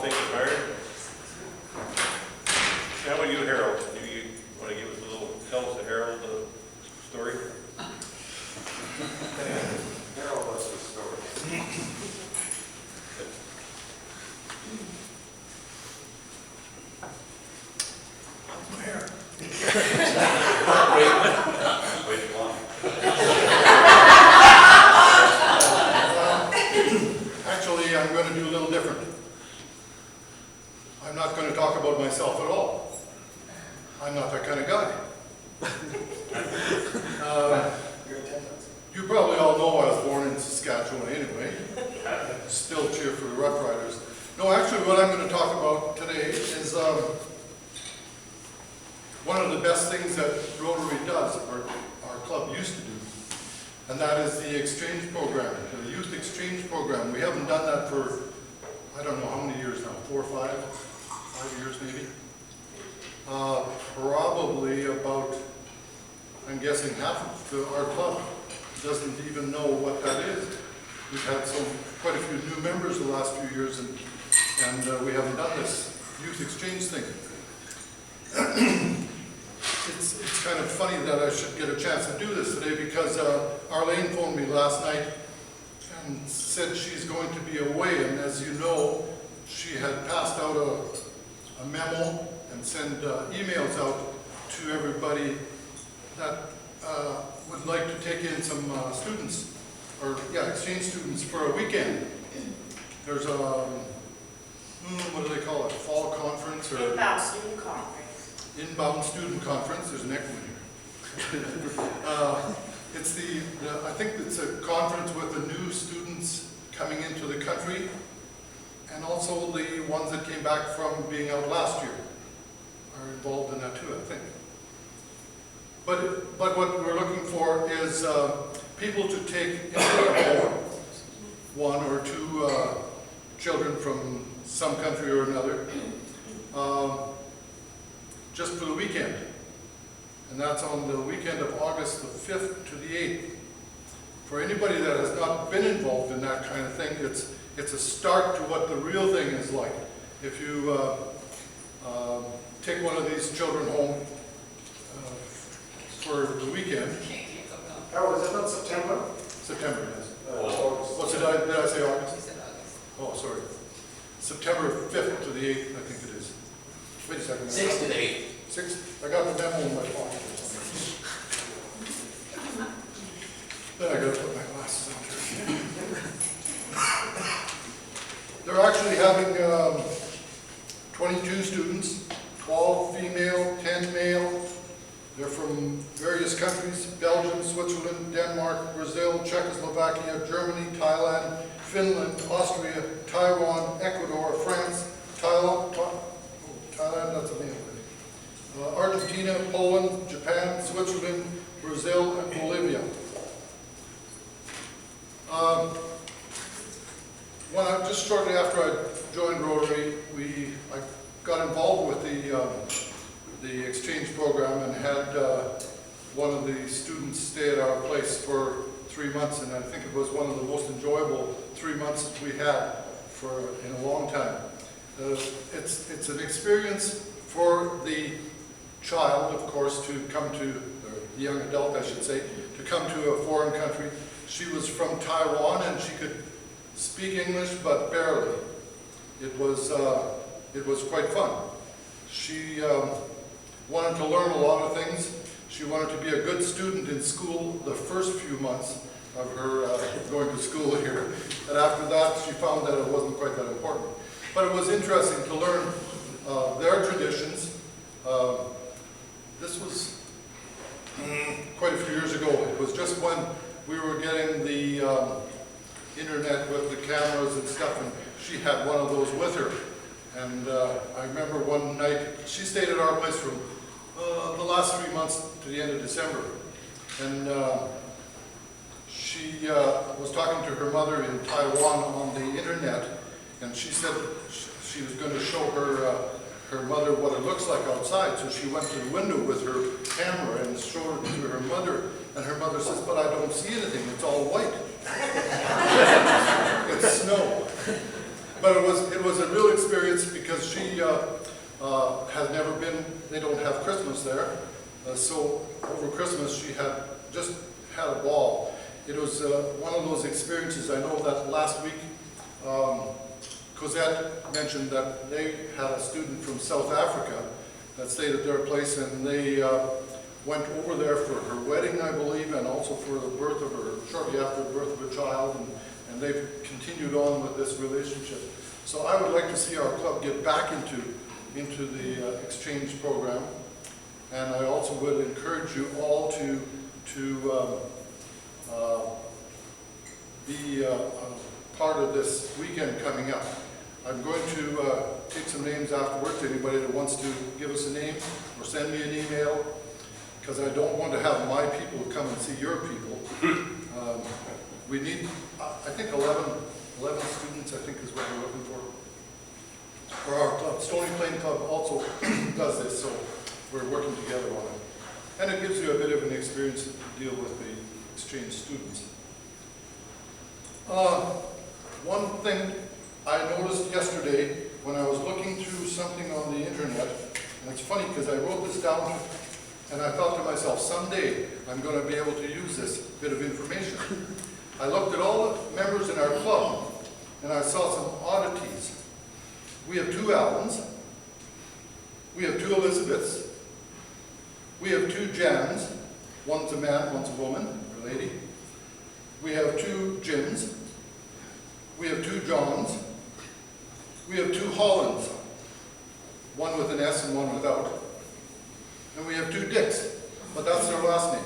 think of Mary? How about you, Harold? Do you want to give us a little, tell us the Harold story? Harold was the story. My hair. Wait long. Actually, I'm going to do a little different. I'm not going to talk about myself at all. I'm not that kind of guy. You probably all know I was born in Saskatchewan anyway. Still cheer for the Rough Riders. No, actually what I'm going to talk about today is one of the best things that Rotary does, or our club used to do, and that is the exchange program, the youth exchange program. We haven't done that for, I don't know how many years now, 4 or 5 years maybe. Probably about, I'm guessing half of our club doesn't even know what that is. We've had quite a few new members the last few years, and we haven't done this youth exchange thing. It's kind of funny that I should get a chance to do this today because Arlene phoned me last night and said she's going to be away, and as you know, she had passed out a memo and sent emails out to everybody that would like to take in some students, or exchange students for a weekend. There's a, what do they call it, fall conference? Or Inbound student conference. Inbound student conference, there's an echo in here. It's I think it's a conference with the new students coming into the country, and also the ones that came back from being out last year are involved in that too, I think. But what we're looking for is people to take into their home 1 or 2 children from some country or another, just for the weekend. And that's on the weekend of August the 5th to the 8th. For anybody that has not been involved in that kind of thing, it's a start to what the real thing is like. If you take one of these children home for the weekend. Harold, is it not September? September, yes. August. What's it, did I say August? You said August. Oh, sorry. September 5th to the 8th, I think it is. Wait a second. 6 to 8. 6? I got the memo in my pocket or something. Then I gotta put my glasses on here. They're actually having 22 students, 12 female, 10 male. They're from various countries: Belgium, Switzerland, Denmark, Brazil, Czechoslovakia, Germany, Thailand, Finland, Austria, Taiwan, Ecuador, France, Thailand, that's a name. Argentina, Poland, Japan, Switzerland, Brazil, and Bolivia. Just shortly after I joined Rotary, I got involved with the exchange program and had one of the students stay at our place for 3 months, and I think it was one of the most enjoyable 3 months that we had in a long time. It's an experience for the child, of course, to come to, or the young adult I should say, to come to a foreign country. She was from Taiwan and she could speak English but barely. It was quite fun. She wanted to learn a lot of things. She wanted to be a good student in school the first few months of her going to school here. And after that, she found that it wasn't quite that important. But it was interesting to learn their traditions. This was quite a few years ago. It was just when we were getting the internet with the cameras and stuff, and she had one of those with her. And I remember one night, she stayed at our place from the last 3 months to the end of December. And she was talking to her mother in Taiwan on the internet, and she said she was going to show her mother what it looks like outside. So she went to the window with her camera and showed it to her mother, and her mother says, "But I don't see anything, it's all white." It's snow. But it was a real experience because she has never been, they don't have Christmas there. So over Christmas, she had just had a ball. It was one of those experiences. I know that last week, Cosette mentioned that they had a student from South Africa that stayed at their place, and they went over there for her wedding, I believe, and also for the birth of her, shortly after the birth of a child, and they've continued on with this relationship. So I would like to see our club get back into the exchange program, and I also would encourage you all to be part of this weekend coming up. I'm going to take some names afterwards. Anybody that wants to give us a name or send me an email, because I don't want to have my people come and see your people. We need, I think 11 students, I think is what we're looking for our club. Stony Plain Club also does this, so we're working together on it. And it gives you a bit of an experience to deal with the exchange students. One thing I noticed yesterday when I was looking through something on the internet, and it's funny because I wrote this down and I thought to myself, someday I'm going to be able to use this bit of information. I looked at all the members in our club and I saw some oddities. We have 2 Allens, we have 2 Elizabeths, we have 2 Jans, one's a man, one's a woman, or lady. We have 2 Jims, we have 2 Johns, we have 2 Hollands, one with an S and one without. And we have 2 Dicks, but that's their last name.